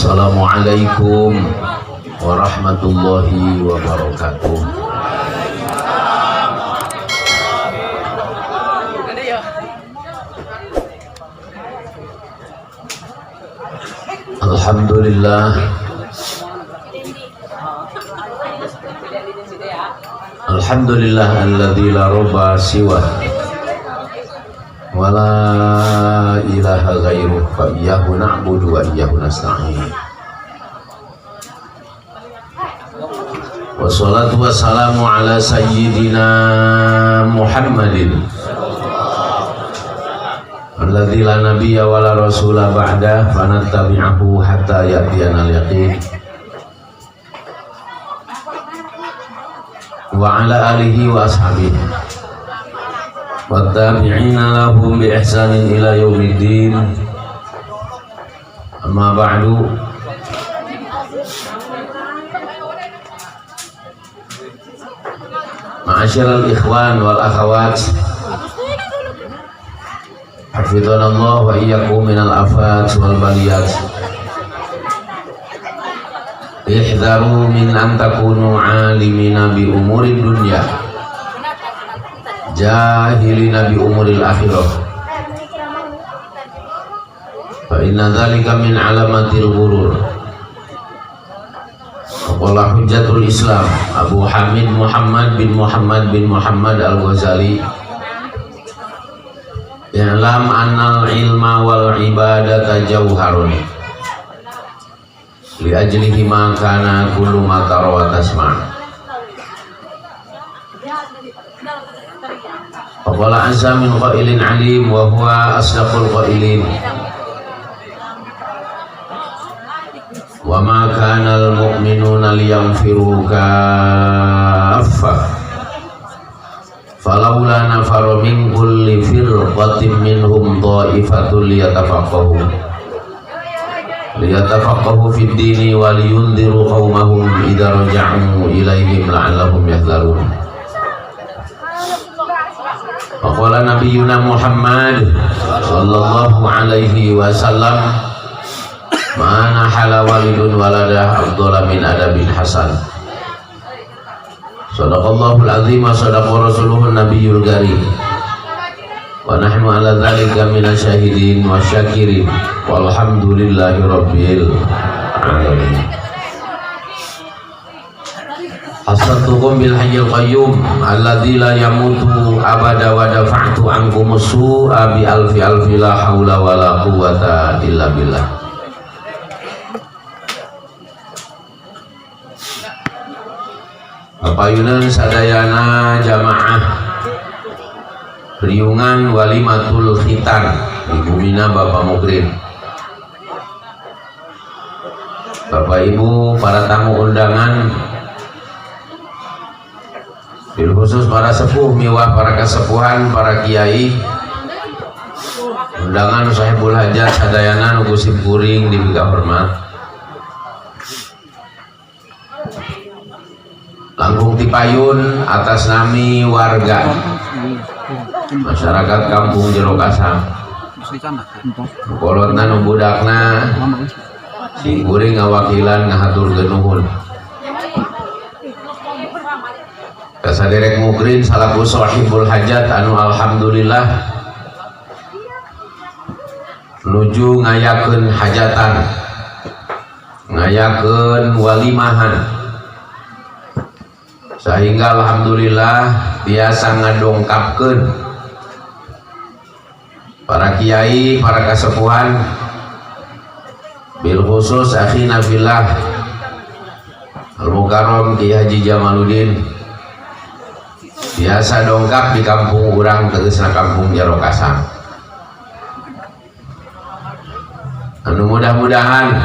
Assalamualaikum warahmatullahi wabarakatuh. Alhamdulillah, alhamdulillah alladzi la rabba siwa wa la ilaha ghairuh fa iyyahu na'budu wa iyyahu nasta'in. Wassalatu wassalamu ala sayyidina Muhammadin alladzi la nabiyya wa la rasula ba'da fanattabi'ahu hatta ya'tiyana al-yaqin wa ala alihi wa ashabihi wattabi'ina lahum bi ihsanin ila yaumiddin. Amma ba'du. Ma'asyiral ikhwan wal akhawat, hafizanallah wa iyyakum minal afat wal baliyat. Ihdharu min an takunu alimina bi umuri dunya jahilina bi umuril akhirah, fa inna dhalika min alamatil ghurur. Qala hujjatul Islam Abu Hamid Muhammad bin Muhammad bin Muhammad Al-Ghazali, i'lam annal ilma wal ibadata jauharun li ajlihi ma kana kullu ma tara wa tasma'. Qala azza min qailin alim wa huwa asdaqul qailin. Wa ma kana al mu'minuna liyanfiru kaffah falawla nafara min kulli firqatin minhum ta'ifatun liyatafaqahu fid dini wa liyundiru qaumahum idza raja'u ilaihim la'allahum yahdharun. Qala nabiyuna Muhammad sallallahu alaihi wasallam, mana hala walidun waladah afdhala min adabil hasan. Shadaqallahul azim wa shadaqa rasuluhun nabiyyul karim. Wa nahnu ala dzalika minasyahidin wasyakirin walhamdulillahi rabbil alamin. Asatukum bil hayyil qayyum alladzi la yamutu abada wa dafa'tu ankum su'a bi alfi la haula wa la quwwata illa billah. Papayunan sadayana jamaah riungan walimatul khitan Ibu Mina, Bapak Mukrim, Bapak Ibu, para tamu undangan, bil khusus para sepuh miwah, para kesepuhan, para kiai, undangan sahibul hajat sadayana nugu simpuring dibika hormat. Langkung tipayun atas nami warga masyarakat kampung Jero Kasang, kolotna nu budakna simpuring ngawakilan ngahaturkeun nuhun kasaderek mukrin salaku sahibul hajat anu alhamdulillah nuju ngayakeun hajatan, ngayakeun walimahan, sehingga alhamdulillah biasa ngadongkapkeun para kiai, para kasepuhan, bil khusus akhina fillah al-mukarram Kiai Haji Jamaluddin biasa dongkap di kampung urang tegesna kampung Jero Kasang. Anu mudah-mudahan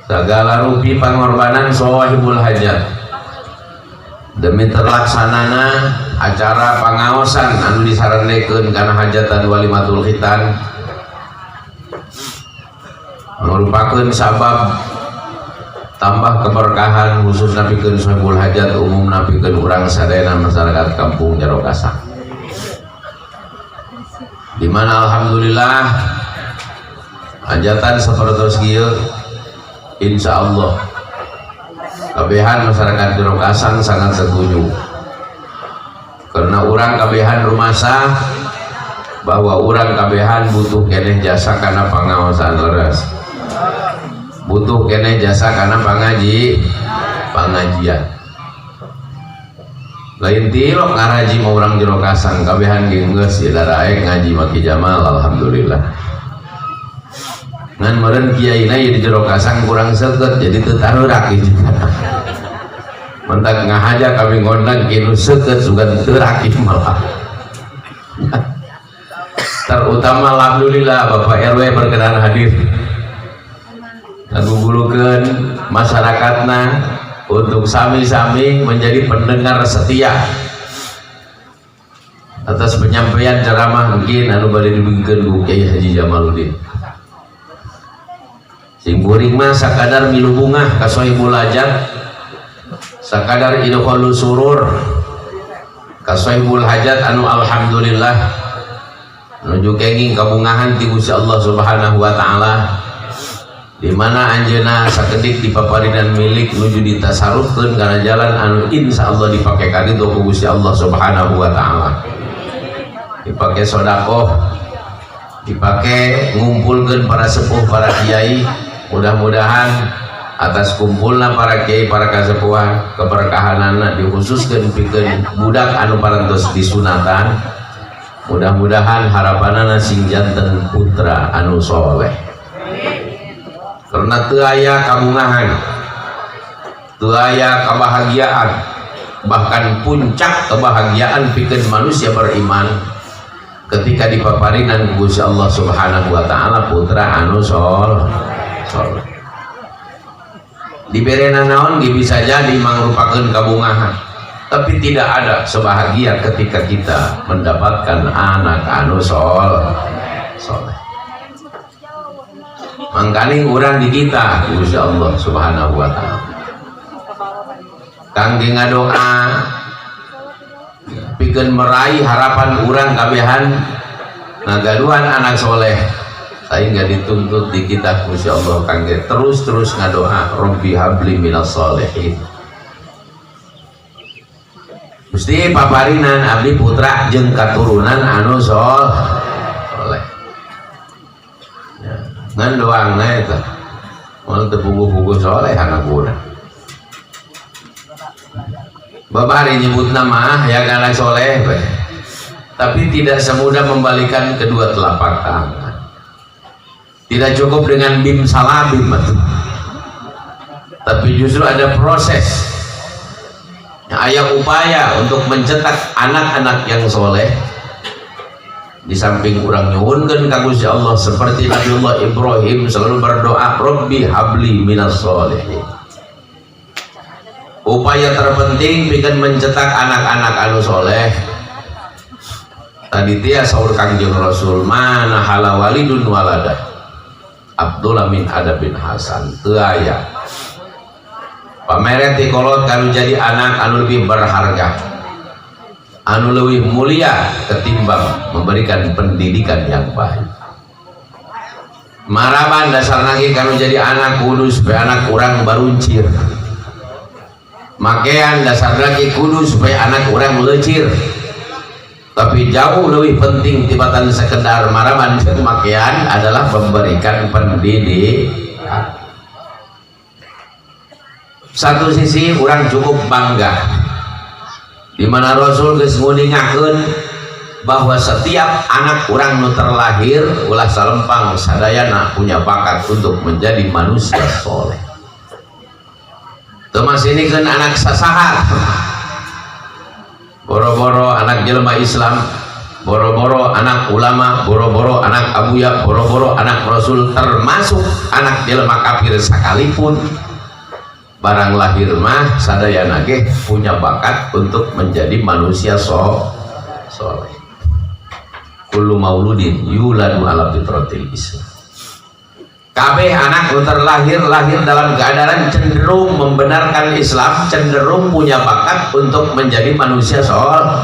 segala rupi pangorbanan sahibul hajat demi terlaksanana acara pangaosan anu disarandekeun kana hajatan walimatul khitan merupakan sabab tambah keberkahan khusus napikeun sahibul hajat umum napikeun urang sadayana masyarakat kampung Jero Kasang, di mana alhamdulillah hajatan sapertos kieu insyaallah kabehan masyarakat Jero Kasang sangat setuju karena orang kabehan rumasa bahwa orang kabehan butuh keneh jasa karena pengawasan leres, butuh keneh jasa karena pengajian lain tilok ngaraji mau orang Jero Kasang kabehan geus idaraek ngaji maki jamal alhamdulillah ngan meureun kiaina di Jero Kasang kurang seukeut jadi teu tarurak gitu mentak ngahaja kami ngondang kinu seukeut sugan teu rakif malah terutama alhamdulillah Bapak RW berkenan hadir ngagugulukeun masyarakatna untuk sami-sami menjadi pendengar setia atas penyampaian ceramah mungkin anu bade dibingkeun ku Kiai Haji Jamaluddin sing kuring mah sakadar milu bungah ka sohibul hajat sakadar idkholu surur ka sohibul hajat anu alhamdulillah nuju kenging kabungahan ti Gusti Allah Subhanahu wa taala di mana anjeunna sakedik dipaparinan milik nuju ditasarufkeun kana jalan anu insyaallah dipake kaditu ku Gusti Allah Subhanahu wa taala dipake sedekah dipake ngumpulkeun para sepuh para kiai mudah-mudahan atas kumpulna para kiai para kasepuhan keberkahanana dikhususkeun pikeun budak anu parantos disunatan mudah-mudahan harapanana sing janten putra anu soleh karena teu aya kabungahan teu aya kebahagiaan bahkan puncak kebahagiaan pikeun manusia beriman ketika dipaparinan Gusti Allah Subhanahu wa taala putra anu soleh diberena naon ge bisa jadi mangrupakeun kabungahan tapi tidak ada sebahagia ketika kita mendapatkan anak anu soleh mangkani urang di kita Gusti Allah Subhanahu wa taala kangge ngadoa pikeun meraih harapan urang kabehan ngagaduhan anak soleh sehingga dituntut di kita Gusti Allah kangge terus ngadoa Rabbi habli minas sholihin Gusti paparinan abdi putra jeung katurunan anu soleh ya, ngan doangna eta moal teu puguh-puguh soleh anak urang babari nyebut nama ya anak soleh tapi tidak semudah membalikan kedua telapak tangan tidak cukup dengan bim salabim tapi justru ada proses ada upaya untuk mencetak anak-anak yang soleh di samping urang nyuwunkeun ka Gusti Allah seperti Nabiullah Ibrahim selalu berdoa Rabbi habli minas sholihin upaya terpenting pikeun mencetak anak-anak anu soleh tadi dia saur Kangjeng Rasul mana hala walidun waladah Abdullah min adabin hasan teu aya pameret ti kolot kanu jadi anak anu lebih berharga anu lebih mulia ketimbang memberikan pendidikan yang baik maraban dasar lagi kanu jadi anak kudus supaya anak urang baruncir makean dasar lagi kudus supaya anak urang lecir tapi jauh lebih penting tibatan sekedar maraban makian adalah memberikan pendidikan. Satu sisi orang cukup bangga di mana Rasul geus nguningakeun bahwa setiap anak orang nu terlahir ulah salempang sadayana punya bakat untuk menjadi manusia soleh. Teu masinikeun anak sasahat boro-boro anak jelema Islam, boro-boro anak ulama, boro-boro anak abuya, boro-boro anak Rasul, termasuk anak jelema kafir sekalipun barang lahir mah sadayana ge punya bakat untuk menjadi manusia soleh. Kullu mauludin yuladu ala fitratil Islam. Kabeh anak nu terlahir lahir dalam keadaan cenderung membenarkan Islam, cenderung punya bakat untuk menjadi manusia soleh.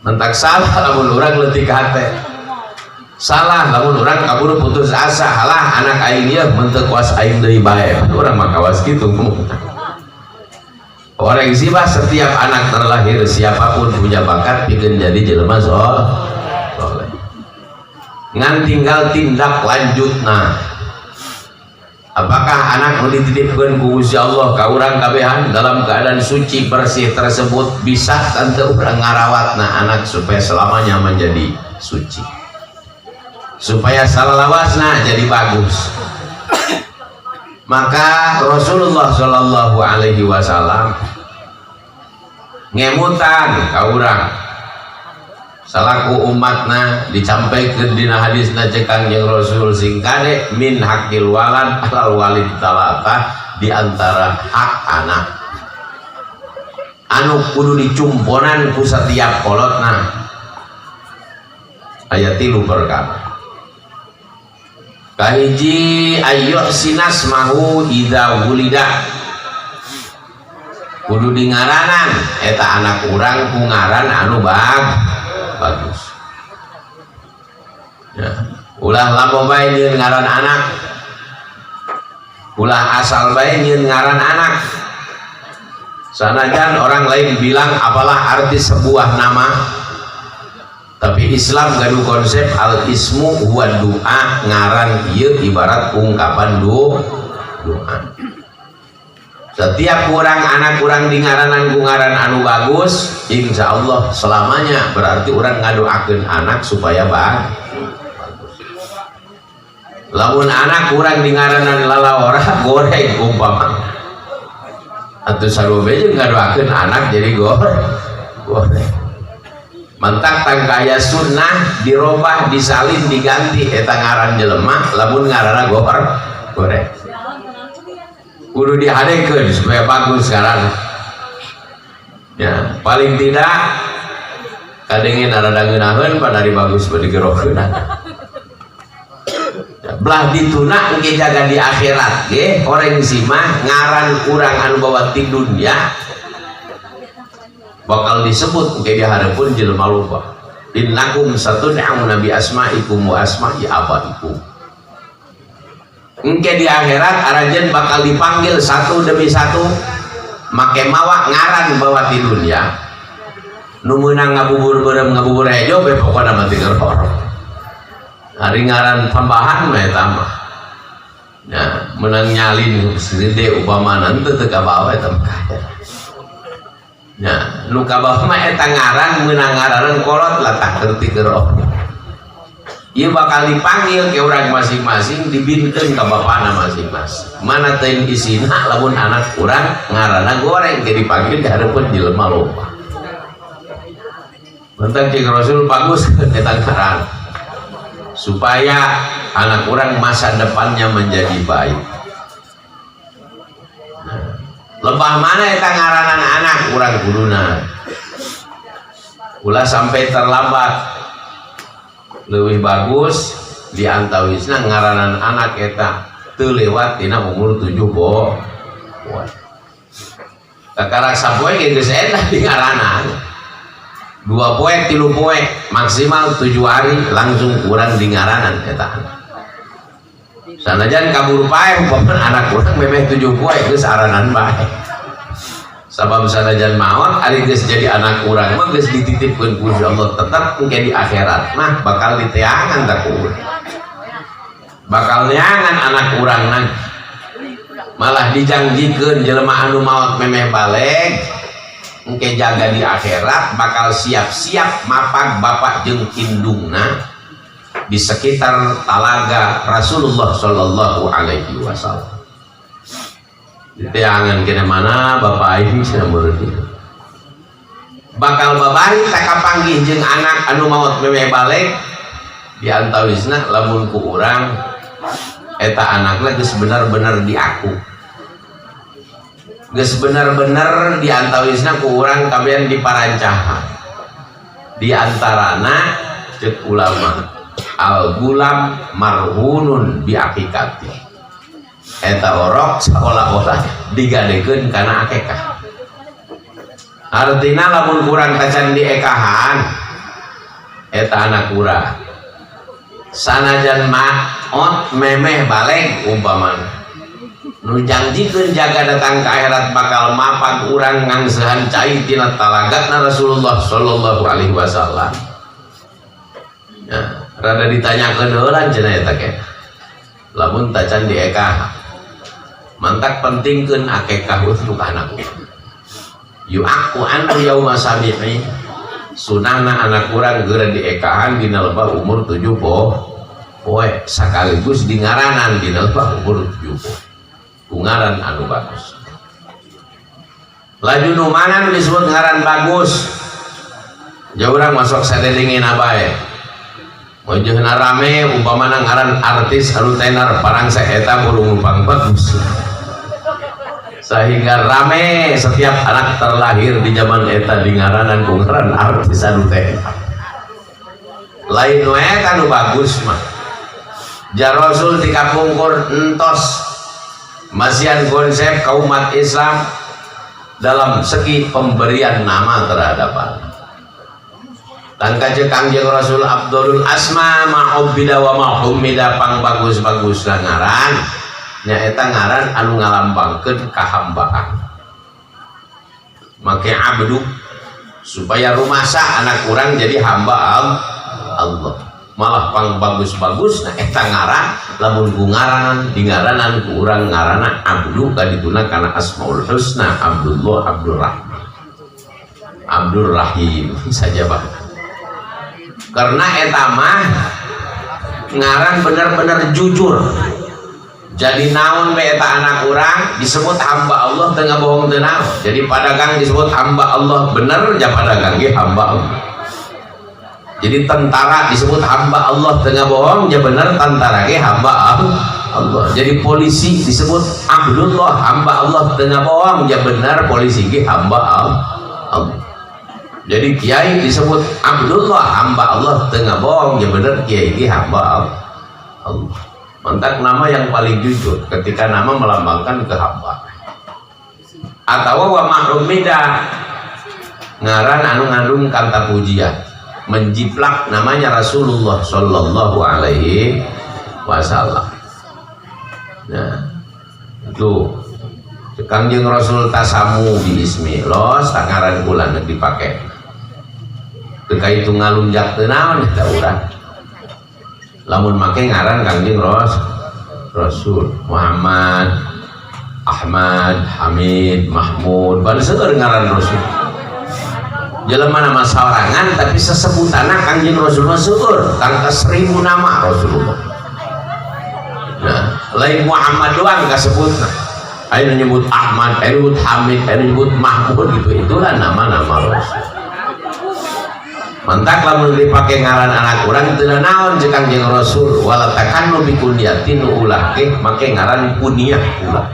Mentak salah lamun urang leutik hate. salah lamun orang kabur putus asa halah anak aing ya mentek kuas aing deui bae urang mah kawas kitu orang sibah setiap anak terlahir siapapun punya bakat bikin jadi jelema soleh ngan tinggal tindak lanjutna apakah anak nu dititipkeun ku Gusti Allah ka urang kabehan dalam keadaan suci bersih tersebut bisa tante urang ngarawatna anak supaya selamanya menjadi suci supaya salalawasna jadi bagus. Maka Rasulullah Shallallahu Alaihi Wasallam ngemutan ka urang salaku umatna dicampaikan dina hadisna cekang yang Rasul singkade min hakil walad alal walid talata diantara hak anak anu kudu dicumponan ku setiap kolotna ayat 3 perkara kahiji ayyuh sinas mahu idza wulida kudu dingaranan eta anak urang ku ngaran anu bagus ya ulah lamun bae nyieun ngaran anak ulah asal bae nyieun ngaran anak sanajan orang lain bilang apalah arti sebuah nama tapi Islam gaduh konsep al ismu huwa doa ngaran ieu ibarat ungkapan doa setiap kurang anak kurang di ngaranan ku ngaran anu bagus insya Allah selamanya berarti orang ngadoakeun anak supaya bagus lamun anak kurang di ngaranan lalawara goreng umpama atuh sarobe jeung ngadoakeun anak jadi goreng mentak tangkaya sunnah dirobah disalin diganti eta ngaran jelema lamun ngaranna goreng kudu dihadekeun supaya bagus sekarang ya paling tidak kadengin rada ngeunaheun padari bagus bade gerokeun ya, belah dituna engke jaga di akhirat ge orang simah ngaran urang anu bawa ti dunya bakal disebut engke di hareupeun jelema loba innakum satud'auna bi asma'ikum wa asma'i abaikum engke di akhirat arajen bakal dipanggil satu demi satu make mawa ngaran bawa ti dunya nu meunang ngabubur beureum ngabubur hejo be pokona mah teu ngeror ari ngaran tambahan mah eta mah ya meunang nyalin gede upamana teu teu kabawa eta mah ya nu kabawa mah eta ngaran meunang ngaranan kolot latah kerti gerok ieu bakal dipanggil ke orang masing-masing dibinkeun ka bapana masing-masing mana teuing isina lamun anak urang ngaranna goreng ke dipanggil di hareupeun jelema loba mentak cing Rasul bagus eta ngaran supaya anak urang masa depannya menjadi baik lebah mana eta ngaranan anak urang kuduna ulah sampai terlambat lebih bagus diantawisna ngaranan anak eta teu lewat tina umur 7 poe kakara sapoe ge geus eta di ngaranan 2 poe 3 poe maksimal 7 hari langsung urang di ngaranan eta sanajan kabur pae umpamana anak urang memeh 7 poe geus aranan bae sabab sanajan maot ari geus jadi anak urang mah geus dititipkeun ku Allah tetep engke di akhirat mah bakal diteangan da ku urang bakal neangan anak urang nanti malah dijanjikeun jelema anu maot memeh baleg engke jaga di akhirat bakal siap-siap mapag bapak jeung indungna di sekitar talaga Rasulullah Shallallahu Alaihi Wasallam diteangan kena mana bapak aing cenah meureun bakal babari tak kapanggih jeung anak anu maot memeh baleg diantawisna lamun ku urang eta anakna geus bener-bener diaku geus bener-bener diantawisna ku urang kabehan diparancahan diantarana ceuk ulama al gulam marhunun bi akikati eta orok seolah-olah digadekeun kana akekah artina lamun kurang kacan diekahan eta anak urang sanajan maot memeh balik umpamana nu janjikeun jaga datang ke akhirat bakal mapag urang ngangsehan cai tina talagatna Rasulullah sallallahu alaihi wasallam. Ya, rada ditanyakeun heulan cenah eta ke. Lamun tacan di ekah. Mantak pentingkeun akekah untuk anak. Yu aku anu yauma sabi'i. Sunahna anak urang geura diekahan dina loba umur 7 poe sakaligus di ngaranan dina loba umur 7 poe. Ngaran anu bagus. Laju nu mana nu disebut ngaran bagus? Jauh urang masuk sadedengin abae. Wajahna rame umpamana ngaran artis anu tenar parang saeta burung lupang bagus. Sehingga rame setiap anak terlahir di zaman eta di ngaranan ku ngaran artis anu tenar. Lain wae anu bagus mah. Jar Rasul dikapungkur entos masihan konsep kaum umat Islam dalam segi pemberian nama terhadap anak. Dan kaca Kangjeng Rasul Abdul Asma ma'ubbida wa ma'hummida pang bagus-bagus ngaran nyaeta ngaran anu ngalambangkeun kahambaan. Make abdu supaya rumasa anak urang jadi hamba Allah. Malah pang bagus-bagus nah eta ngaran lamun ku ngaranan di ngaranan ku urang ngaranna abdu kadituna kana asmaul husna Abdullah Abdurrahman Abdurrahim saja Pak. Karena etamah ngaran bener-bener jujur. Jadi naon we eta anak urang disebut hamba Allah teu bohong teu naon. Jadi padagang disebut hamba Allah bener ja padagang ge hamba Allah. Jadi tentara disebut hamba Allah teu bohong ja bener tentara ge hamba Allah. Jadi polisi disebut Abdullah hamba Allah teu bohong ja bener polisi ge hamba Allah. Jadi kiai disebut Abdullah hamba Allah tengah bohong ya bener kiai ini hamba Allah. Mantak nama yang paling jujur ketika nama melambangkan kehambaan. Atau wa mahrumida ngaran anu ngandung kata pujian menjiplak namanya Rasulullah sallallahu alaihi wasallam. Nah itu Kangjeng Rasul tasamu bi ismi los tangaran bulan dipakai. Terkait itu ngalunjak teu naon eta urang. Lamun make ngaran Kangjeng Rasul Muhammad, Ahmad, Hamid, Mahmud, bari seueur ngaran Rasul. Jelema nama saorangan tapi sesebutanna Kangjeng Rasul mah seueur, kangka 1000 nama Rasulullah. Nah, lain Muhammad doang kasebutna. Aya nyebut Ahmad, aya nyebut Hamid, aya nyebut Mahmud gitu. Itulah nama-nama Rasul. Mantak lamun dipake ngaran anak urang teu naon jeung Kangjeng Rasul wala takannu bi kunyatin ulah ke make ngaran kunyah ulah.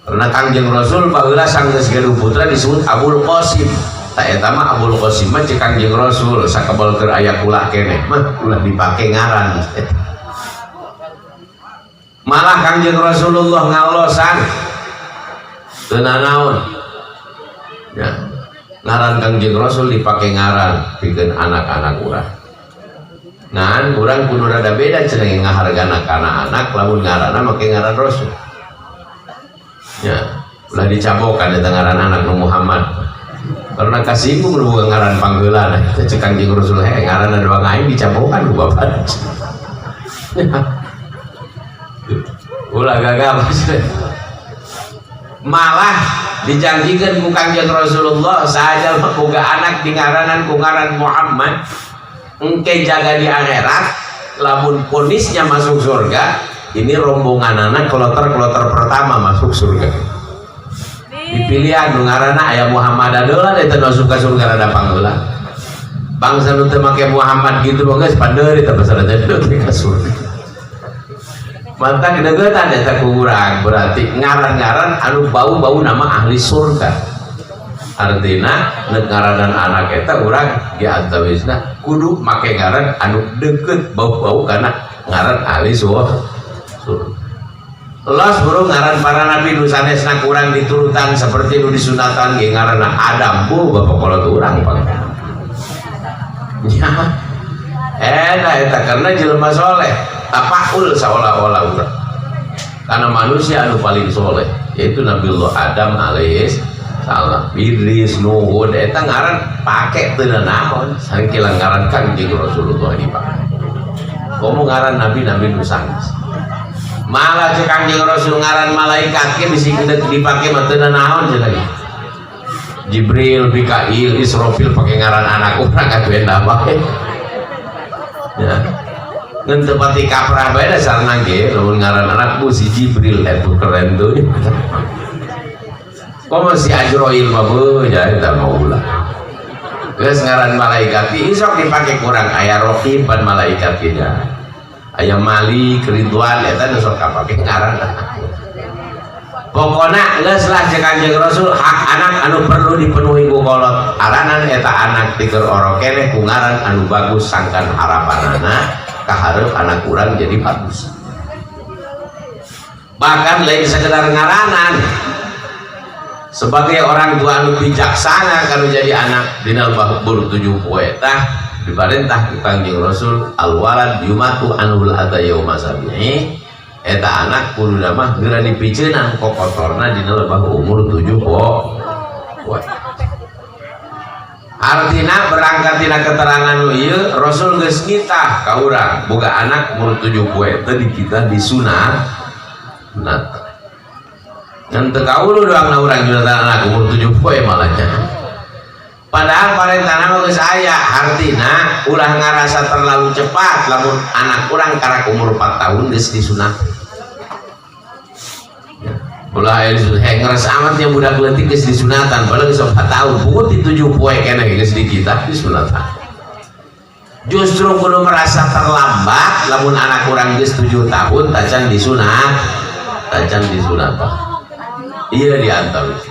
Karena Kangjeng Rasul baheula sanggeus gaduh putra disebut Abul Qasim. Ta eta mah Abul Qasim mah jeung Kangjeng Rasul sakebal keur aya ulah keneh mah ulah dipake ngaran. Malah Kangjeng Rasulullah ngalosan teu naon. Ya. Ngaran Kangjeng Rasul dipake ngaran pikeun anak-anak urang. Ngan urang kudu rada beda cenah ngahargana kana anak lamun ngaranna make ngaran Rasul. Ya, ulah dicabokan eta ngaran anak nu Muhammad. Karena kasihmu nu ngaran panggeulana teh cek Kangjeng Rasul he ngaranna doang aing dicabokan ku bapak. Ulah gagap. Malah dijanjikan ku Kangjeng Rasulullah saja boga anak di ngaranan ku ngaran Muhammad engke jaga di akhirat lamun ponisnya masuk surga ini rombongan anak kloter pertama masuk surga dipilih anu ngaranna aya Muhammad adalah eta masuk ke surga rada panggeula bangsa nu teu make Muhammad gitu mah geus pandeuri teh basa teh ke surga. Mantak degetan eta ku urang berarti ngaran-ngaran anu bau-bau nama ahli surga. Artina neuk ngaranan anak eta urang ge antawisna kudu make ngaran anu deukeut bau-bau kana ngaran ahli surga. Los burung ngaran para nabi nu sanesna kurang diturutan seperti nu disunatan ge ngaranna Adam bu bapak kolot urang pang. Ya. Eta karena jelema soleh tapaul seolah-olah urang karena manusia anu paling soleh yaitu Nabiullah Adam alaihis salam. Idris, Nuh, eta ngaran pake teu naon saking kilang ngaran Kangjeng Rasulullah dipake. Komo ngaran nabi-nabi nu sanggeus. Malah cek Kangjeng Rasul ngaran malaikat ge bisi dipake mah teu naon cenah. Jibril, Mikail, Israfil pake ngaran anak urang atuh endah bae. Ya. Ngan teu pati kaprah bae dasarna ge lamun ngaran anakku si Jibril eta keren tuh. Komo si Ajroil mah beuh ja eta mah ulah. Geus ngaran malaikat isok dipake kurang aya Raqib pan malaikat ge aya Malik, Ridwan eta nu sok kapake ngaran. Pokona geus lah cek Kanjeng Rasul hak anak anu perlu dipenuhi ku kolot aranan eta anak tiker oro keneh ku ngaran anu bagus sangkan harapanana kaharep anak urang jadi bagus. Bahkan lain sekedar ngaranan sebagai orang tua anu bijaksana kalau jadi anak dina baru 7 poe tah diparentah ku Kanjeng Rasul al-walad yumatu anul atayauma sabi'i eta anak kudu mah geura dipiceunan kokotorna dina lebah umur 7 poe. Artina berangkat tina keterangan nu ieu Rasul geus ngitah ka urang boga anak umur 7 poe teh di kita disunat. Nah, dan tekaulu doang urang junatan anak umur 7 poe malahnya. Padahal parentana mah geus aya artina ulah ngarasa terlalu cepat lamun anak urang karak umur 4 tahun geus disunat. Ya, ulah aya ngarasa amat yang budak leutik geus disunatan padahal geus 4 tahun pukul di 7 poe keneh geus dikitab disunatan. Justru kudu merasa terlambat lamun anak urang geus 7 tahun tacan disunat. Tacan disunat. Iya diantawis.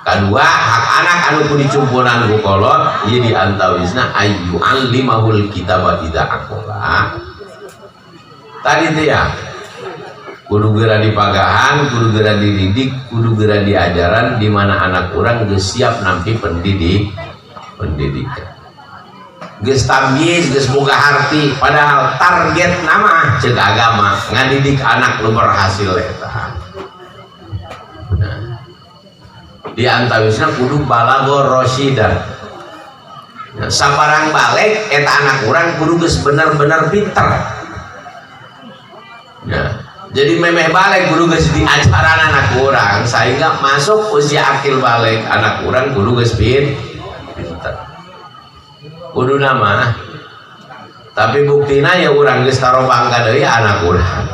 Kedua hak anak anu ku dicumpunan ku kolot ieu diantawisna ayyu allimahul kitaba idza aqala. Tadi teh ya kudu geura dipagahan, kudu geura dididik, kudu geura diajaran di mana anak urang geus siap nampi pendidikan. Geus tamyiz, geus boga harti, padahal target nama ceuk agama ngadidik anak nu berhasil eta. Di antawisna kudu balago rosyidan. Nah, sabarang balik eta anak urang kudu geus bener-bener pinter. Nah, jadi memeh balik kudu geus diajaran anak urang sehingga masuk usia akil balik anak urang kudu geus pinter. Kudu nama. Tapi buktina ya urang geus taro bangga deui anak urang.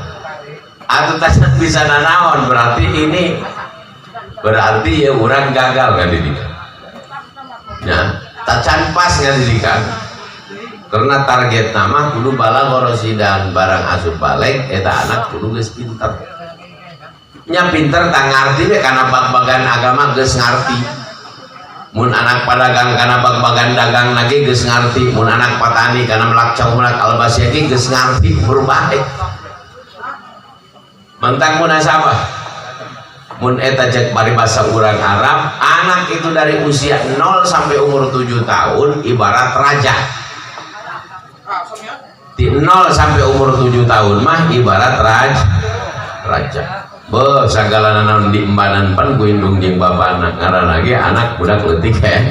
Atuh tah bisa nanaon berarti ya orang gagal ngadidikan. Nah, tacan pas ngadidikan karena target nama kudu balagh rosidan barang asup balik eta anak kudu geus pinter. Nya pinter tang ngarti we kana bag-bagan agama geus ngarti. Mun anak padagang kana bag-bagan dagang lagi geus ngarti, mun anak patani kana melak caumlak albasya ge geus ngarti berbaik. Mentang munasabah mun eta cek paribasa urang Arab anak itu dari usia 0 sampai umur 7 tahun ibarat raja. Di 0 sampai umur 7 tahun mah ibarat raja. Be sagala naon diembanan pan ku indung jeung bapana ngaranna ge anak budak leutik kan.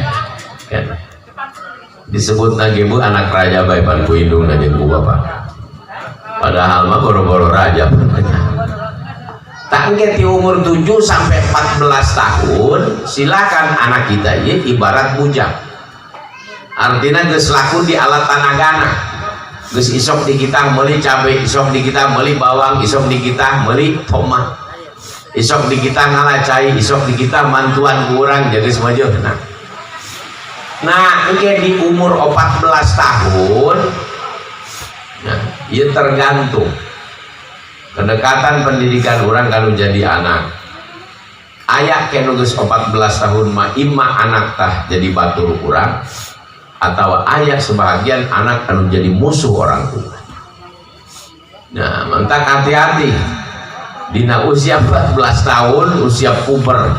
Disebutna ge bu anak raja bae pan ku indungna jeung ku bapa. Padahal mah boro-boro raja pan. Tak di umur 7 sampai 14 tahun silakan anak kita ya ibarat bujang. Artinya geus laku di alat tanagana. Geus isok di kita meuli cabe, isok di kita meuli bawang, isok di kita meuli tomat. Isok di kita ngalacai, isok di kita mantuan kurang jadi semuanya. Nah, di umur 14 tahun nah, ieu tergantung kedekatan pendidikan orang kalau jadi anak ayak kenu geus 14 tahun mah imma anak tah jadi batur urang atau ayak sebagian anak anu jadi musuh orang tua. Nah, mentak hati-hati dina usia 14 tahun usia puber.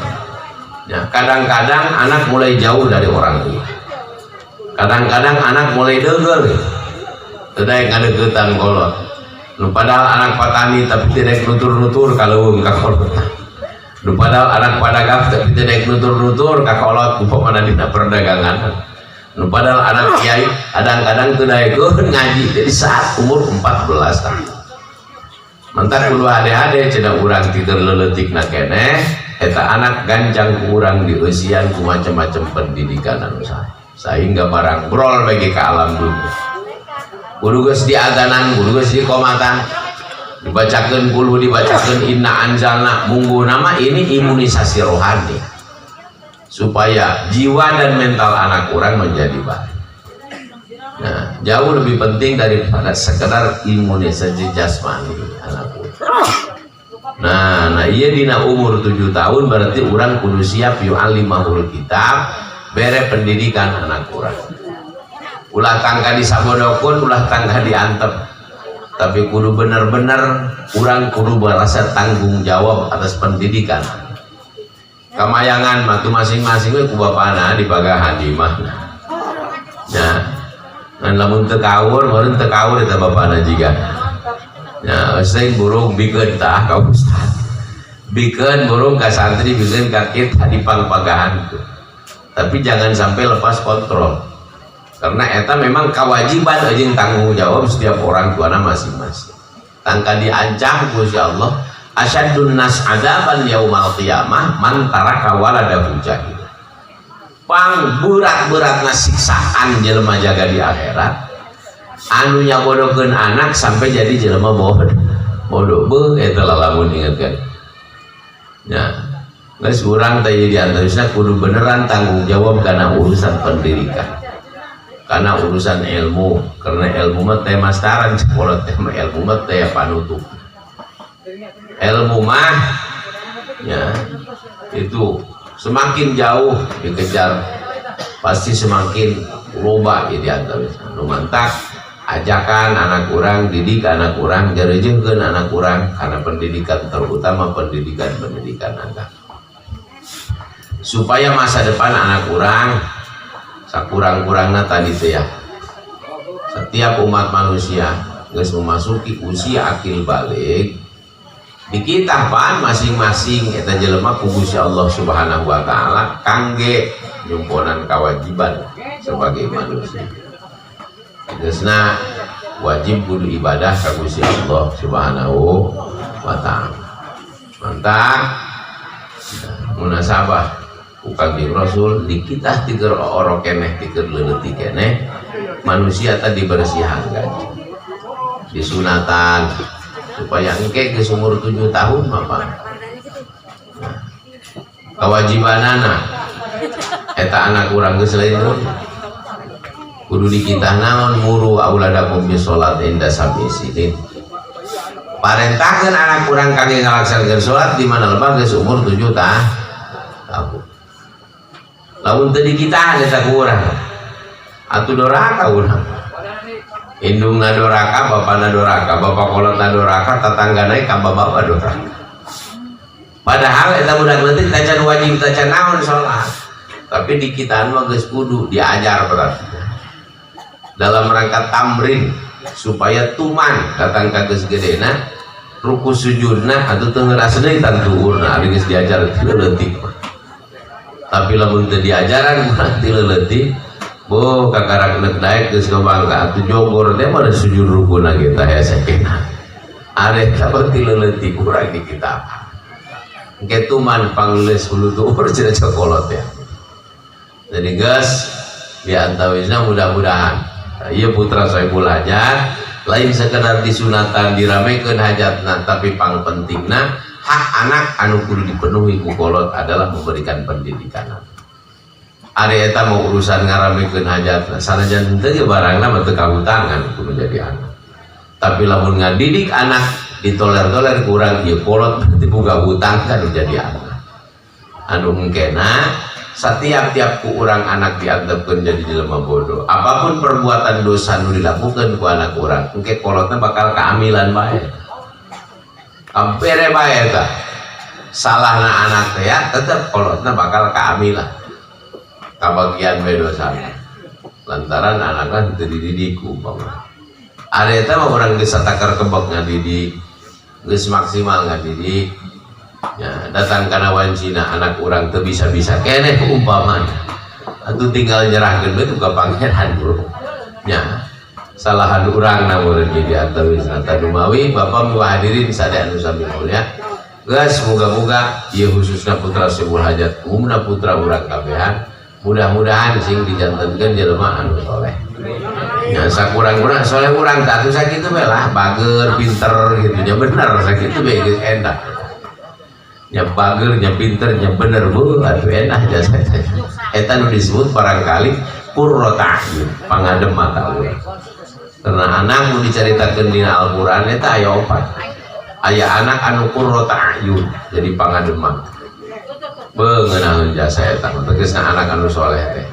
Nah, kadang-kadang anak mulai jauh dari orang tua. Kadang-kadang anak mulai degel. tidak ngadegetan kolot. Nu padahal anak petani tapi tidak nutur-nutur kalau ka kolot. Nu padahal anak padagang tapi tidak nutur-nutur ka kolot umpamana dina perdagangan. Nu padahal anak kiai kadang-kadang teu daekeun ngaji jadi saat umur 14 tahun. Mentak kudu hade-hade cenah urang tikeur leuletikna keneh eta anak ganjang ku urang di usian ku macam-macam pendidikan anu sae. Sehingga barang brol bagi ke alam dunia. Kudu geus diadanan, kudu geus dikomatan, dibacakeun kudu dibacakeun inna anzalna munggu nama ini imunisasi rohani supaya jiwa dan mental anak orang menjadi baik. Nah, jauh lebih penting daripada sekedar imunisasi jasmani anak orang. Nah iya dina umur 7 tahun berarti orang kudu siap yu'allimahul kitab bere pendidikan anak orang. Ulah tangga disabodokun, ulah tangga diantep, tapi kudu bener-bener orang kudu merasa tanggung jawab atas pendidikan. Kamayangan matu masing-masing ku bapana di bagahan di mana. Nah, ngan lamun teu kaur, meureun teu kaur eta bapana jiga. Nah, sing burung bikeun tah ka ustad. Bikeun burung ka santri, bikeun ka kita di pangpagahan. Tapi jangan sampai lepas kontrol. Karena eta memang kewajiban jeung tanggung jawab setiap orang tuana masing-masing. Tangka diancam Gusti Allah, asyadun nas adaban yaumal qiyamah man taraka waladahu jahil. Pang berat-beratna siksaan jelema jaga di akhirat. Anu nyabodokeun anak sampai jadi jelema bodoh beuh eta lalamun ingetkeun. Nya, geus urang teh di antarana kudu beneran tanggung jawab karena urusan pendidikan. Karena urusan ilmu, karena ilmu mah teh mastaran sekolah teh ilmu mah teh panutup. Ilmu mah ya itu semakin jauh dikejar pasti semakin loba jadi antaranya. Nu mantak ajakan anak kurang, didik anak kurang, jareujeungkeun anak kurang karena pendidikan terutama pendidikan agama. Supaya masa depan anak kurang sakurang-kurangna tadi teh ya. Setiap umat manusia geus memasuki usia akil balik dikitahpan masing-masing eta jelema ku Gusti Allah Subhanahu wa taala kangge nyumponan kewajiban sebagai manusia. Geusna wajib kudu ibadah ka Gusti Allah Subhanahu wa taala. Mantap. Munasabah Kangjeng Rasul dikitah tiker oro keneh tiker leuletik keneh manusia tadi bersihan gaji disunatan supaya engke geus umur 7 tahun apa kewajibanana eta anak urang geus lain kudu dikitah naon muru auladakum bis salat inda sab'i sinin parentahkeun anak urang kangge ngalaksanakeun salat di mana lebah geus umur 7 tahun. Lamun tadi kita ada kurang atuh doraka urang indungna doraka bapana doraka bapak kolotna doraka tatanggana ka bapak doraka padahal eta budak leutik tacan wajib tacan naon salat tapi di kitaan mah geus kudu diajar berarti dalam rangka tamrin supaya tuman datang ka geus gedena ruku sujudna atuh teu ngeras deui tantuurna ari geus diajar leutik. Tapi lamun teu diajaran berarti leuletik boh kakarak nek daek geus ngabangka atuh jogor teh mah sujud rukuna kita ya sakinah are saperti leuletik urang di kitab engke tuman panggeus hulu tuur cenah cokolot ya. Jadi geus di antawisna mudah-mudahan ieu putra Saiful Hajat lain sekedar disunatan diramekeun hajatna tapi pang pentingna hak anak anu kudu dipenuhi ku kolot adalah memberikan pendidikan. Ari eta mau urusan ngaramekeun hajatna sanajan teu ge barangna mah teu kahutangan kudu jadi anak. Tapi lamun ngadidik anak ditoler-toler kurang ieu kolot berarti boga hutang kan jadi anak. Anu engkena setiap-tiap ku urang anak diantepkeun jadi jelema bodoh. Apapun perbuatan dosa nu dilakukeun ku anak urang, engke kolotna bakal kaamilan bae. Ampere bae eta salahna anak teh ya tetep kolotna bakal kaamilah kabagian we dosana lantaran anakna teu dididik ku umpama ada eta mah orang geus satakar kebek ngadidik geus maksimal ngadidik ya datang kana wancina anak urang teu bisa-bisa keneh umpamana atuh tinggal nyerahkeun we ka pangeran bro nya salahan urang namun jadi atawis nata dumawi bapak muhadirin sadaya anu sami mulia geus muga-muga ieu khususna putra Syekh Hajat umumna putra urang kabehan mudah-mudahan sing dijantenkeun jelema anu soleh ya sakurang-kurang soleh urang tah atuh sakitu we lah bager pinter gitu nya bener sakitu we geus endah nya bager nya pinter nya bener bu atuh endah jasa eta nu disebut barangkali qurratu a'yun pangadem mata urang karena anak nu dicaritakeun dina Al-Qur'an eta aya opat aya anak anu qurratu a'yun jadi pangadem mata beungeunah jasa eta tegasna anak anu soleh teh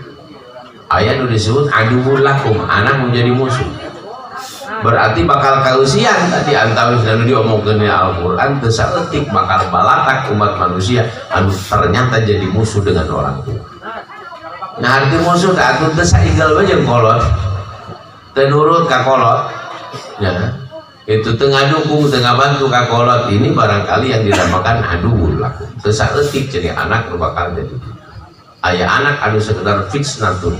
aya nu disebut aduwwul lakum anak menjadi musuh berarti bakal kausian tadi antawis anu diomongkeun di Al-Qur'an teu saeutik bakal balatak umat manusia anu ternyata jadi musuh dengan orang tua nah arti musuh teh atuh teu sainggal we jeung kolot teu nurut ka kolot ya itu tengah dukung tengah bantu ka kolot ini barangkali yang dinamakan aduwwul lakum teu saeutik jadi anak nu bakal jadi aya anak anu sekedar fitnatun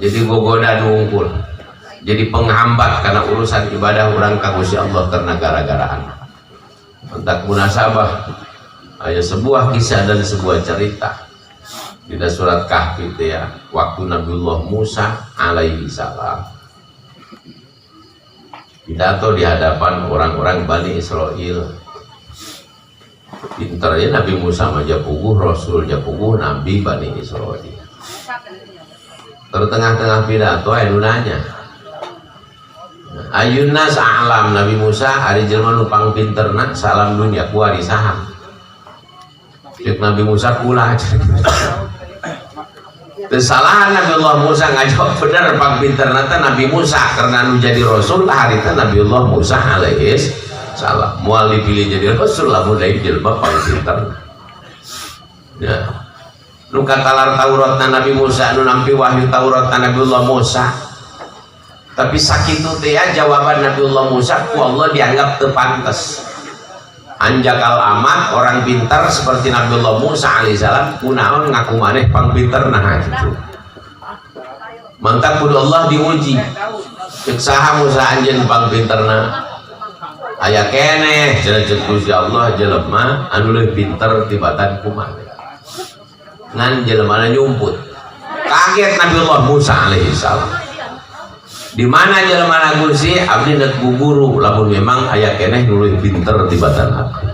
jadi gogoda nu unggul jadi penghambat karena urusan ibadah orang ka Gusti Allah karena gara-gara anak entak munasabah aya sebuah kisah dan sebuah cerita di surat Kahfi ya waktu Nabiullah Musa alaihi salam pidato di hadapan orang-orang Bani Israel pinternya Nabi Musa mah japuguh Rasul japuguh Nabi Bani Israel tertengah-tengah pidato anu nanya ayunnas a'lam Nabi Musa ari jelema nu pang pinterna salam dunia kuari saham cek Nabi Musa kula kesalahan Nabi Allah Musa ngajawab bener pang pinterna teh Nabi Musa karena nu jadi Rasul harita Nabi Allah Musa alaihi salam moal dipilih jadi Rasul lamun lain jelema pang pinterna ya nu katalar Tauratna Nabi Musa nu nampi wahyu Tauratna Nabi Allah Musa tapi sakitu teh ya jawaban Nabiullah Musa ku Allah dianggap teu pantes anjakal amat orang pintar seperti Nabiullah Musa alaihissalam kunaon ngaku maneh pang pinter nah gitu mantap kudu Allah diuji cek saha Musa anjeun pang pinterna aya keneh cenah cek Gusti Allah jelema anu leuwih pinter tibatan kumaha ngan jelema nyumput kaget Nabiullah Musa alaihissalam di mana jelema Gusti abdi nek guguru lamun memang aya keneh nu leuwih pinter tibatan abdi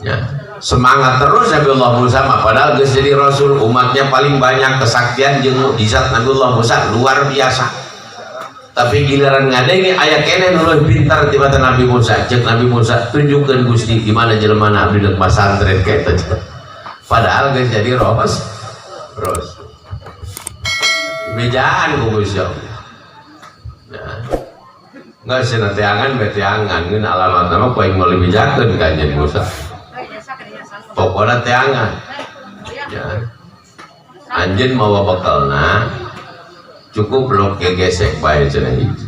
ya semangat terus Nabiullah Musa mah padahal geus jadi rasul umatnya paling banyak kesaktian jeung mukjizat Nabiullah Musa luar biasa tapi giliran ngadenge aya keneh nu leuwih pinter tibatan Nabi Musa cek Nabi Musa tunjukkeun Gusti di mana jelema abdi nek pasantren kitu padahal geus jadi rasul bejaan ku Gusti Allah nggak sih teangan beteangan ngeun alamat nama poe meuli bijakeun ka anjeun Musa pokona teangan ya anjeun mawa bekalna cukup lo gegesek bae cenah hiji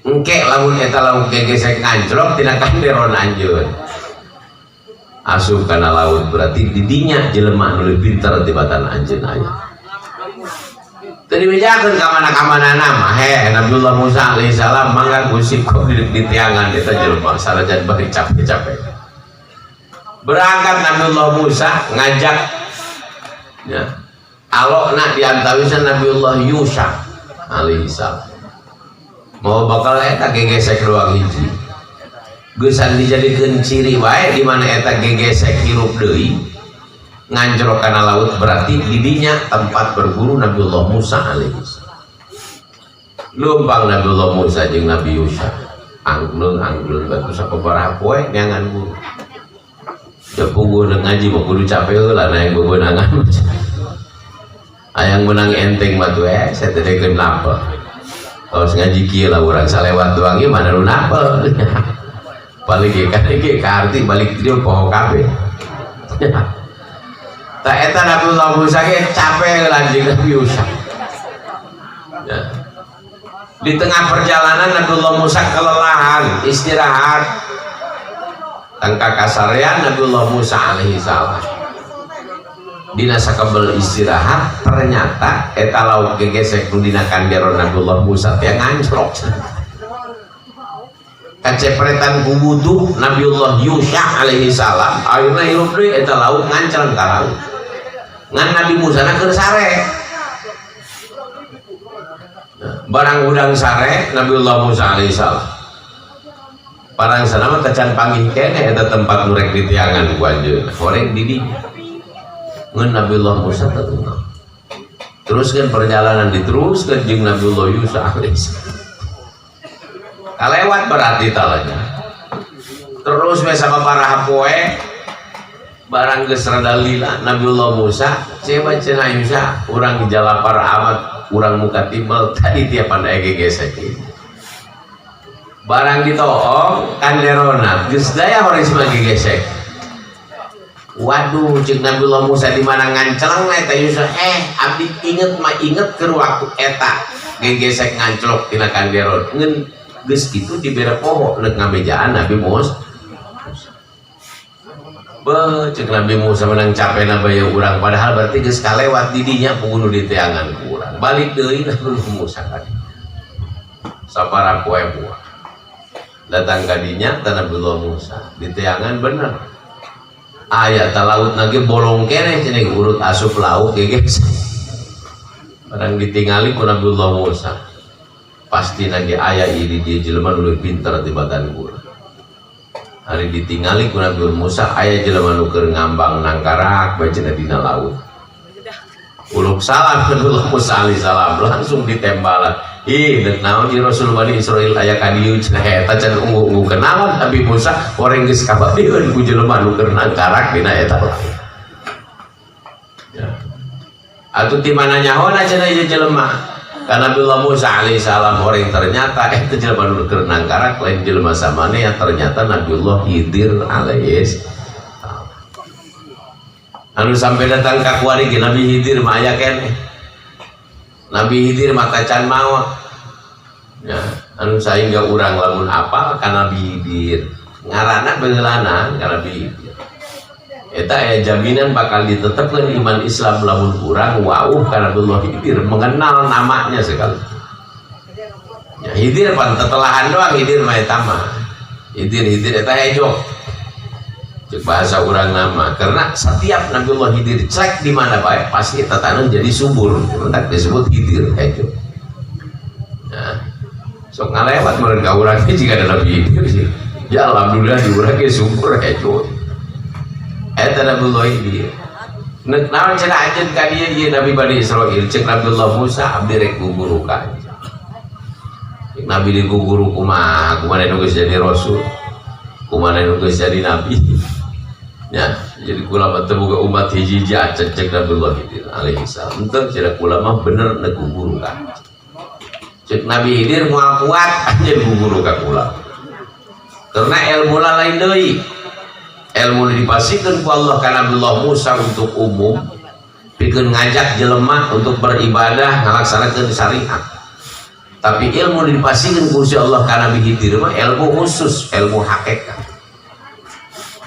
engke lamun eta lamun gegesek nganclok tina kanderon anjeun asup kana laut berarti didinya jelema nu leuwih pinter tibatan anjeun aya tadi bejakeun ka mana-mana nama Nabiullah Musa alaihissalam mangga Gusti kok di tiangan eta jelema sarajan bari capek-capek berangkat Nabiullah Musa ngajak ya alokna diantawisna Nabiullah Yusha alaihissalam mau bakal eta gegesek doang hiji geusan dijadikeun ciri wae di mana eta gegesek hirup deui ngancrok kana laut berarti didinya tempat berguru Nabiullah Musa alaihissalam lumpang Nabiullah Musa jeung Nabi Yusha angleung batu sababaraha poe neangan guru japuguh deuk ngaji mah kudu capek heula naek bebeunangan hayang menang enteng mah tuh saya teh dekeun napel tos ngaji kieu lah urang salewat doang ieu mana nu napel balik ge ka arti balik dia poho kabeh tak eta Nabiullah Musa ge capek lanjing Nabi Musa ya. Di tengah perjalanan Nabiullah Musa kelelahan istirahat tangka kasarean Nabiullah Musa alaihi salam dina sakabel istirahat ternyata eta lauk gegesek nu dina kanderon Nabiullah Musa teh nganclok kacepretan ku wudu Nabiullah Yusha alaihi salam ayeuna hirup deui eta lauk ngancaleng ka laut ngan Nabi Musa na keur sare barang udang sare Nabiullah Musa alaihi salam parang sana mah tecan panggih kene eta tempat nurek di tiangan ku anjeunna horeng di dinya ngan Nabiullah Musa tetunggal teruskeun perjalanan diteruskeun jeung Nabiullah Yusuf alaihi salam kalewat berarti talanya terus we sababaraha poe barang geus rada lila Nabiullah Musa coba cenah Yusuf urang jalapar amat urang muka timbal tadi tiap anda gegesek barang ditoong kanderona geus daya horeus mah gegesek waduh cek Nabiullah Musa di mana nganceleng eta Yusuf abdi inget mah inget keur waktu eta gegesek nganclok tina kanderon ngeun geus kitu dibere poho neuk ngamejaan Nabi Musa cek Nabi Musa menang capena bae urang padahal berarti geus kalewat di dinya pungunu di teangan urang balik deui Nabi Musa tadi sapara poe buah datang ka dinya ta Nabiullah Musa di teangan bener aya ta laut nage bolong kene cenah urut asup laut geges barang ditingali ku Nabiullah Musa pasti nage aya ieu di jelema nu pinter tibatan urang hari ditingali ku Nabiullah Musa aya jelema nu keur ngambang nangkarak bacana dina laut uluk salam Nabiullah Musa alaihi salam langsung ditembalan deuk naon di Rasul Bani Israil aya ka dieu cenah eta can ungu-ungu kenalan Nabi Musa horeng geus kababieun ku jelema nu keur nangkarak dina eta laut ya atuh ti mana nyahona cenah ieu jelema karena Nabiullah Musa alaihi salam horeng ternyata itu jelema nu keur nangkarak lain jelema samane yang ternyata Nabiullah Khidir alaihi salam anu sampai datang ka kuari Nabi Khidir mah aya keneh Nabi Khidir mata can maot ya anu saingga urang lamun apal ka Nabi Khidir ngaranna beungeulana ka Nabi Khidir eta aya jaminan bakal ditetepkeun iman Islam lamun urang wauh ka Nabiullah Khidir mengenal namanya sekali ya Khidir pan tetelahan doang Khidir mah eta mah Khidir eta hejo cek bahasa urang nama karena setiap Nabiullah Khidir cek di mana bae pasti eta taneuh jadi subur mentak disebut Khidir hejo nah sok ngalewat meureun ka urang jika ada Nabi Khidir sih ya alhamdulillah di urang ge subur hejo eta Nabiullah Khidir neuk naon cenah anjeun ka dieu ieu Nabi Bani Israil cek Nabiullah Musa abdi rek guguru ka cek Nabi diguguru kumaha kumaha nu geus jadi rasul kumaha nu geus jadi nabi ya jadi kula mah teu boga umat hiji-hiji cek Nabiullah Khidir alaihi salam teu cenah kula mah bener neuk guguru ka cek Nabi Khidir moal kuat anjeun guguru ka kula karena ilmu lain deui ilmu dipasikeun ku Allah ka Nabiullah Musa untuk umum pikeun ngajak jelema untuk beribadah ngalaksanakeun syariat tapi ilmu dipasikeun ku Allah ka Nabi Khidir mah ilmu khusus ilmu hakikat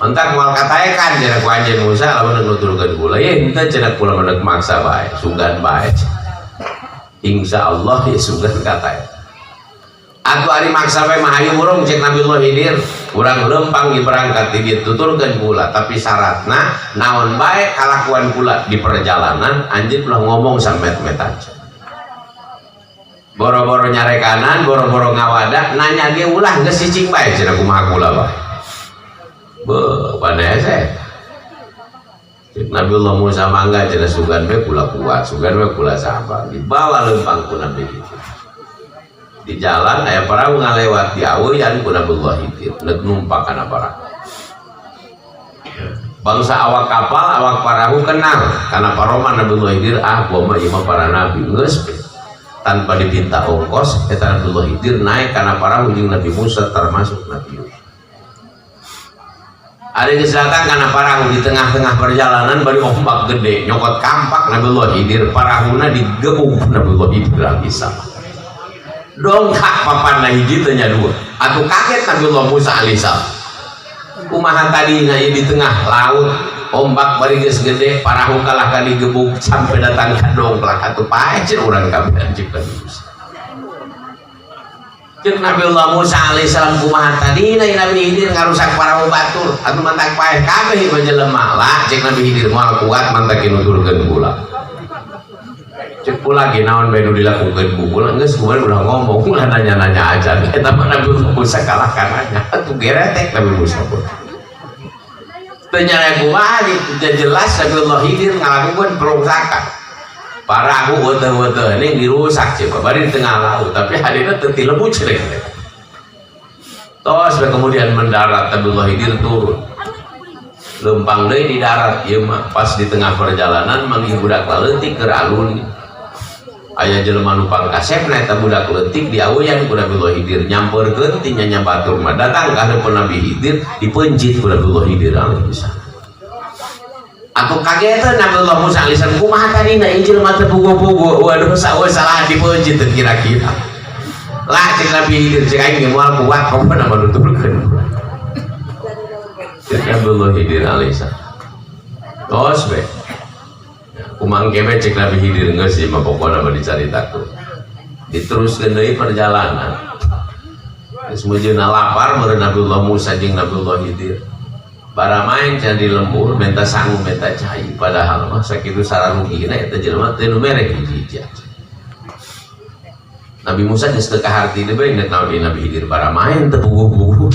mentak moal kataekan cenah ku anjeun Musa lamun nuturkeun kula ye henteu cenah kula meunang maksa bae sugan bae insyaallah ya sugan katae atuh ari maksa bae mah hayu burung cek Nabiullah Khidir urang lempang di berangkat di tuturkeun kula tapi syaratna naon bae kalakuan kula di perjalanan anjeun ulah ngomong samet-met aja boro-boro nyare kanan boro-boro ngawadah nanya ge ulah geus cicing bae cenah kumaha kula bae panese Nabiullah Musa mangga cenah sugan we kula kuat sugan we kula sabar dibawa lempang ku Nabi Khidir di jalan aya perahu ngalewat di aweyan ku Nabiullah Khidir neuk numpak kana perahu bangsa awak kapal awak perahu kenal karena paroman Nabiullah Khidir gua mah ieu mah para nabi geus tanpa dipinta ongkos eta Nabiullah Khidir naik kana perahu jeung Nabi Musa termasuk Nabi Yusuf Ari geus datang kana perahu di tengah-tengah perjalanan bari ombak gede nyokot kampak Nabiullah Khidir parahuna digebuk Nabiullah Khidir bisa dongkak papan hiji teu nya dua atuh kaget Nabiullah Musa alaihissalam kumaha tadi ieu di tengah laut ombak bari geus gede parahu kalah ka digebuk sampai datang ka dongklak atuh pae cen urang kabeh anjing Musa cek Nabiullah Musa alaihissalam kumaha tadi Nabi Khidir ngarusak parahu batur atuh mantak pae kabeh ieu jelema lah cek Nabi Khidir moal kuat mantak nuturkeun kula cek pula ge naon bae nu dilakukeun ku kula geus kumaha udah ngomong ulah nanya-nanya aja eta mah Nabiullah Musa kalahkan aja atuh geretek Nabi Musa teu nya kumaha jelas Nabiullah Khidir ngalakukeun perusakan parahu weteh-weteh ini dirusak coba bari di tengah laut tapi hadirnya teu lebu cerek tos kemudian mendarat Nabiullah Khidir turun lempang deui di darat ieu mah pas di tengah perjalanan manggih budak leutik keur alun aya jelema nu pangkasepna eta budak leutik diaweyan ku Nabiullah Khidir nyampeurkeun ti nya batur mah datang ka heupeun Nabi Khidir dipeunjit ku Nabiullah Khidir alaihissalam aku kaget Nabiullah Musa alaihissalam kumaha tadi na injil mah teu pugu-pugu waduh salah dipeunjit teu kira-kira lah cek Nabi Khidir cek aing moal kuat pokona mah nuturkeun cek Nabiullah Khidir alaihissalam tos we kumang kebe cek Nabi Khidir geus ieu mah pokona mah dicaritakeun diteruskeun deui perjalanan geus meujeuna lapar meureun Nabiullah Musa jeung Nabiullah Khidir bara main can di lembur minta sangu minta cai padahal mah sakitu sararugina eta jelema teu nu mere hiji Nabi Musa geus teu kaharti deui bae inget naon Nabi Khidir bara main teu pugu-pugu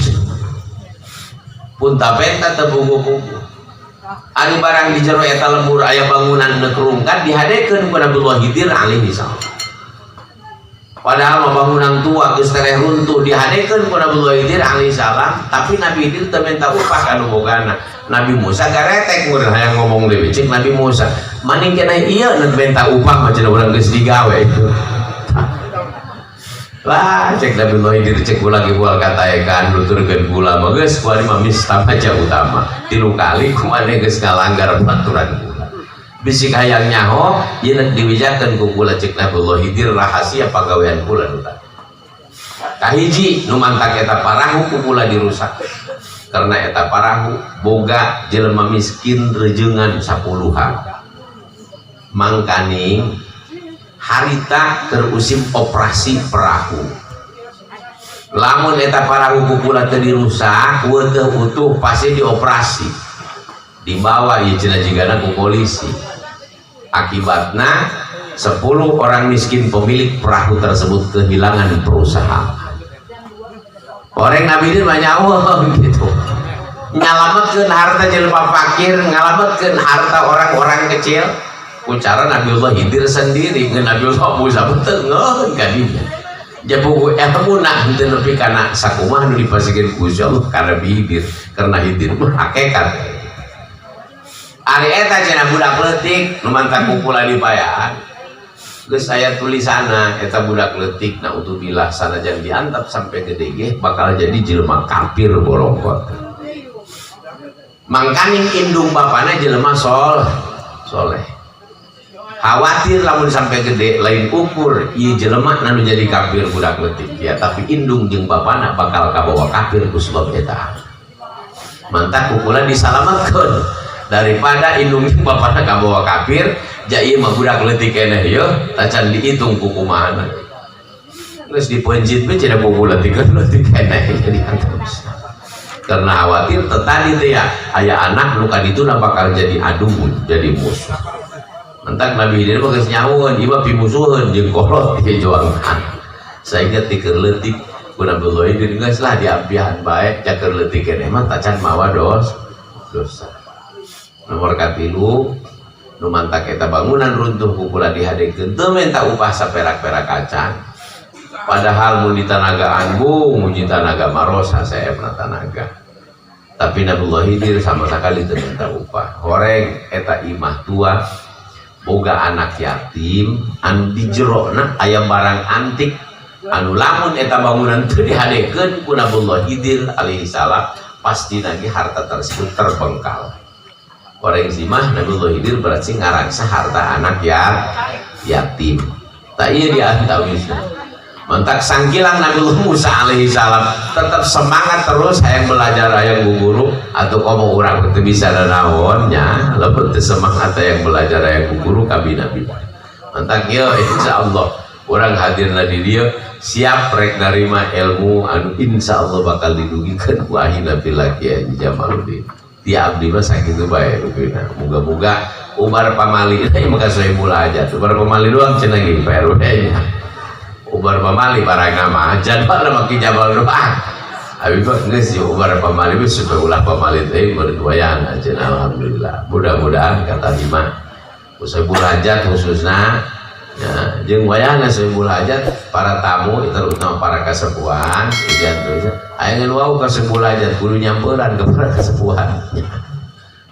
pun tapenta teu pugu-pugu ari barang di jero eta lembur aya bangunan nekrungkat dihadekeun ku Nabiullah Khidir alaihissalam padahal bangunan tua geus tereh runtuh dihadekeun ku Nabiullah Khidir alaihissalam tapi Nabi Khidir teu minta upah kanu bogana Nabi Musa garetek meureun hayang ngomong deui cek Nabi Musa maning keneh ieu nu minta upah mah cenah urang geus digawe lah cek Nabiullah Khidir cek kula ge moal kataekan nuturkeun kula mah geus kuari mah mistamaja utama 3 kali kumaneh geus ngalanggar peraturan kula bisik hayang nyaho ieu diwijakeun ku kula cek Nabiullah Khidir rahasia pagawean kula nu tadi kahiji nu mantak eta parahu ku kula dirusak karena eta parahu boga jelema miskin rejeungan 10-an mangkaning harita terusim operasi perahu lamun eta parahu kukula teu dirusak weteuh utuh pasti dioperasi dibawa ieu cenah jigana ku polisi akibatna 10 orang miskin pemilik perahu tersebut kehilangan perusahaan orang Nabi ini banyak gitu nyalametkeun harta jelema fakir ngalametkeun harta orang-orang kecil cara Nabiullah Khidir sendiri ngan Nabiullah Musa betul ngeun ka dinya jabugu ilmu nah henteu nepi kana sakumaha nu dipasikeun ku Gusti Allah ka Nabi Khidir karena Khidir mah hakikat ari eta cenah budak leutik nu mantak kumpulan dipayaan geus aya tulisanna eta budak leutik naudzubillah sanajan diantap sampai gede ge bakal jadi jelema kafir borongkot mangkaning indung bapana jelema soleh khawatir lamun sampai gede lain ukur ieu jelema nu jadi kafir budak leutik ya tapi indung jeung bapana bakal kabawa kafir ku sebab eta mantak kukula disalametkeun daripada indung jeung bapana kabawa kafir ja ieu mah budak leutik keneh yeuh tacan dihitung ku kumaha geus dipeunjit we cenah buku leutik keneh jadi antos karena khawatir tadi teh ya aya anak nu kadituna bakal jadi adu jadi musuh mentak Nabi Khidir mah geus nyahoeun ieu mah pimusuheun jeung kolot dijuangkan sehingga tikeun leutik ku Nabiullah Khidir geus lah diampihan bae cakeun leutik keneh mah tacan mawa dosa nomor katilu nu mantak eta bangunan runtuh ku kula dihadekeun teu minta upah saperak-perak acan padahal mun di Tanaga Anggung muji Tanaga Maros haseepna tanaga tapi Nabiullah Khidir sama sekali teu minta upah horeng eta imah tua boga anak yatim anu di jerona aya barang antik anu lamun eta bangunan teu dihadekeun ku Nabiullah Khidir alaihissalam pasti lagi harta tersebut terbengkal orang simah Nabiullah Khidir berarti ngaraksa harta anak yatim tak iya diantawisna Mentak sangkilang Nabi Musa alaihi salam tetap semangat terus hayang belajar hayang guru atau kamu orang itu bisa nanaonnya lebih semangat hayang belajar hayang guru kabi Nabi. Mentak ya insyaallah orang hadir di dia siap rek narima ilmu anu insyaallah bakal didugikan ku ahina pilaki Jamaluddin. Ti abdi mah sakitu bae rupina. Muga-muga Umar pamali ieu maka Sohibul Hajat. Umar pamali doang cenah ge peru nya. Umar pamali barang nama jadwal nama ki jabal doang. Abi mah geus yo Umar pamali we supaya ulah pamali teh berduayana cenah alhamdulillah. Mudah-mudahan kata Bima Sohibul Hajat khususna ya, jeung wayahna Sohibul Hajat para tamu terutama para kasepuhan ijan terus ayeuna wau ka Sohibul Hajat kudu nyampeurang ka para kasepuhan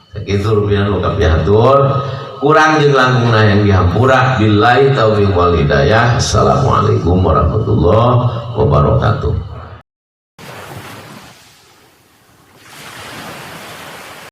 sakitu rupiah nu kapihatur kurang jeung langkungna yang dihampura billahi taufiq wal hidayah. Assalamualaikum warahmatullahi wabarakatuh.